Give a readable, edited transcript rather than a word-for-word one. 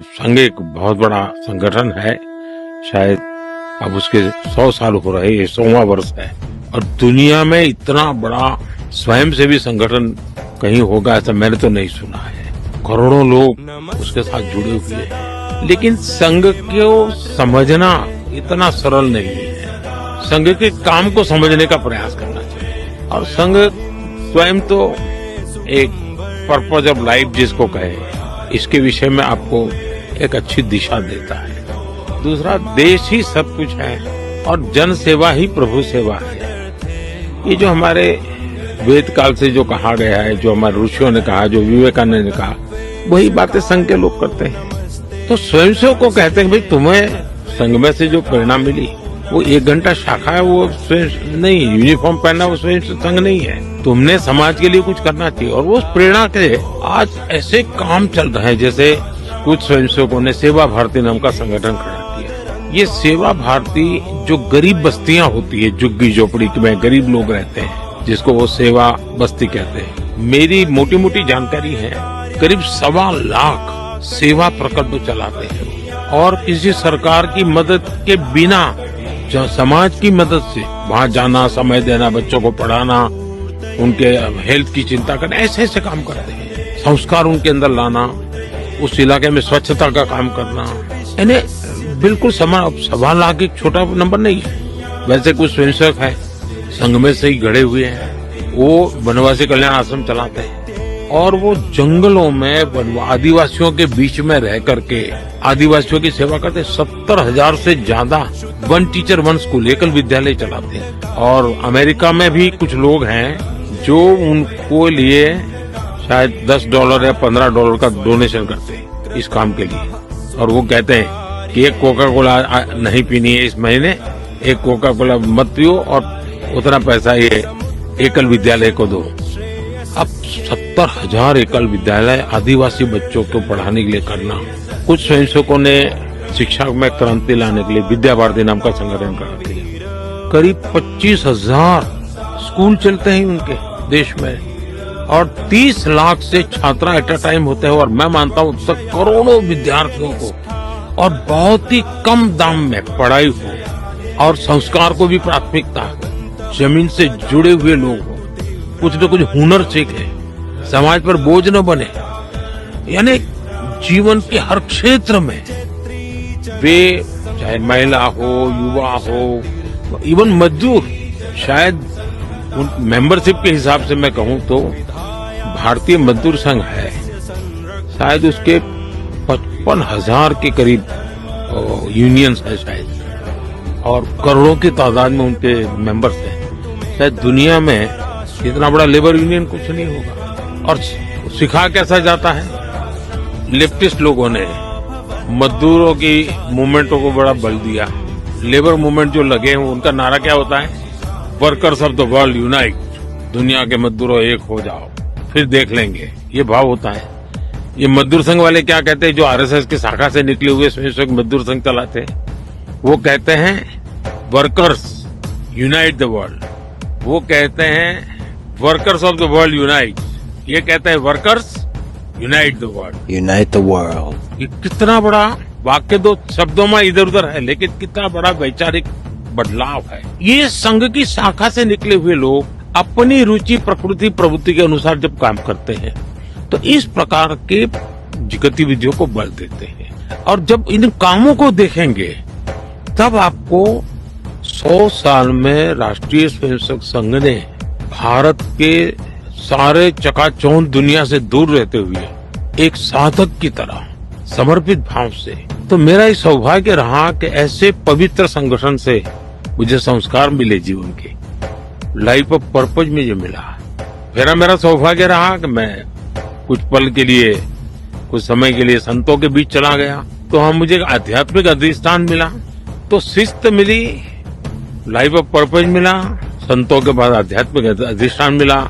संघ एक बहुत बड़ा संगठन है, शायद अब उसके 100 साल हो रहे, ये 100वां वर्ष है। और दुनिया में इतना बड़ा स्वयंसेवी संगठन कहीं होगा ऐसा मैंने तो नहीं सुना है। करोड़ों लोग उसके साथ जुड़े हुए हैं, लेकिन संघ को समझना इतना सरल नहीं है। संघ के काम को समझने का प्रयास करना चाहिए। और संघ स्वयं तो एक पर्पज ऑफ लाइफ जिसको कहे, इसके विषय में आपको एक अच्छी दिशा देता है। दूसरा, देश ही सब कुछ है और जन सेवा ही प्रभु सेवा है। ये जो हमारे वेद काल से जो कहा गया है, जो हमारे ऋषियों ने कहा, जो विवेकानंद ने कहा, वही बातें संघ के लोग करते हैं। तो स्वयंसेवक को कहते हैं भाई तुम्हें संघ में से जो प्रेरणा मिली वो 1 घंटा शाखा है, वो स्वयं नहीं, यूनिफॉर्म पहनना वो स्वयं संघ नहीं है। तुमने समाज के लिए कुछ करना चाहिए। और वो प्रेरणा के आज ऐसे काम चल रहे हैं, जैसे कुछ स्वयंसेवकों ने सेवा भारती नाम का संगठन खड़ा किया। ये सेवा भारती जो गरीब बस्तियां होती है, झुग्गी झोपड़ी में गरीब लोग रहते हैं, जिसको वो सेवा बस्ती कहते हैं। मेरी मोटी मोटी जानकारी है, करीब 1.25 लाख सेवा प्रकल्प चलाते हैं और किसी सरकार की मदद के बिना, जो समाज की मदद से वहां जाना, समय देना, बच्चों को पढ़ाना, उनके हेल्थ की चिंता करना, ऐसे ऐसे काम करते हैं। संस्कार उनके अंदर लाना, उस इलाके में स्वच्छता का काम करना, यानी बिल्कुल 1.25 लाख एक छोटा नंबर नहीं है। वैसे कुछ स्वयंसेवक है संघ में से ही गढ़े हुए हैं, वो वनवासी कल्याण आश्रम चलाते हैं और वो जंगलों में आदिवासियों के बीच में रह करके आदिवासियों की सेवा करते। 70,000 से ज्यादा 1 टीचर 1 स्कूल एकल विद्यालय चलाते हैं। और अमेरिका में भी कुछ लोग हैं जो उनको लिए शायद $10 या $15 का डोनेशन करते हैं इस काम के लिए। और वो कहते हैं कि एक कोका कोला नहीं पीनी है इस महीने, एक कोका कोला मत पियो और उतना पैसा ये एकल विद्यालय को दो। अब 70,000 एकल विद्यालय आदिवासी बच्चों को पढ़ाने के लिए करना। कुछ स्वयंसेवकों ने शिक्षा में क्रांति लाने के लिए विद्या भारती नाम का संगठन करा दिया। करीब 25,000 स्कूल चलते हैं उनके देश में और 30 लाख से छात्रा एट अ टाइम होते हैं। और मैं मानता हूं तक करोड़ों विद्यार्थियों को और बहुत ही कम दाम में पढ़ाई हो और संस्कार को भी प्राथमिकता हो, जमीन से जुड़े हुए लोग हो, कुछ न कुछ हुनर सीखे, समाज पर बोझ न बने। यानी जीवन के हर क्षेत्र में वे, चाहे महिला हो, युवा हो, इवन मजदूर, शायद मेंबरशिप के हिसाब से मैं कहूं तो भारतीय मजदूर संघ है, शायद उसके 55,000 के करीब यूनियंस है शायद, और करोड़ों की तादाद में उनके मेंबर्स हैं। शायद दुनिया में इतना बड़ा लेबर यूनियन कुछ नहीं होगा। और सिखा कैसा जाता है, लेफ्टिस्ट लोगों ने मजदूरों की मूवमेंटों को बड़ा बल दिया। लेबर मूवमेंट जो लगे हैं उनका नारा क्या होता है, workers of the world unite, दुनिया के मजदूरों एक हो जाओ, फिर देख लेंगे, ये भाव होता है। ये मजदूर संघ वाले क्या कहते हैं, जो आरएसएस की शाखा से निकले हुए स्वयंसेवक मजदूर संघ चलाते हैं, वो कहते हैं वर्कर्स यूनाइट द वर्ल्ड। वो कहते हैं workers of the world unite, ये कहते हैं workers unite the world. Unite the world. ये कितना बड़ा वाक्य, 2 शब्दों में इधर उधर है, लेकिन कितना बड़ा वैचारिक बदलाव है। ये संघ की शाखा से निकले हुए लोग अपनी रुचि, प्रकृति, प्रवृत्ति के अनुसार जब काम करते हैं तो इस प्रकार के गतिविधियों को बल देते हैं। और जब इन कामों को देखेंगे तब आपको 100 साल में राष्ट्रीय स्वयंसेवक संघ ने भारत के सारे चकाचौंध दुनिया से दूर रहते हुए एक साधक की तरह समर्पित भाव से, तो मेरा ये सौभाग्य रहा कि ऐसे पवित्र संगठन से मुझे संस्कार मिले जीवन के, लाइफ ऑफ पर्पज में जो मिला। फिर मेरा सौभाग्य रहा कि मैं कुछ पल के लिए, कुछ समय के लिए संतों के बीच चला गया, तो हम मुझे आध्यात्मिक अधिष्ठान मिला, तो शिस्त मिली, लाइफ ऑफ पर्पज मिला, संतों के बाद आध्यात्मिक अधिष्ठान मिला।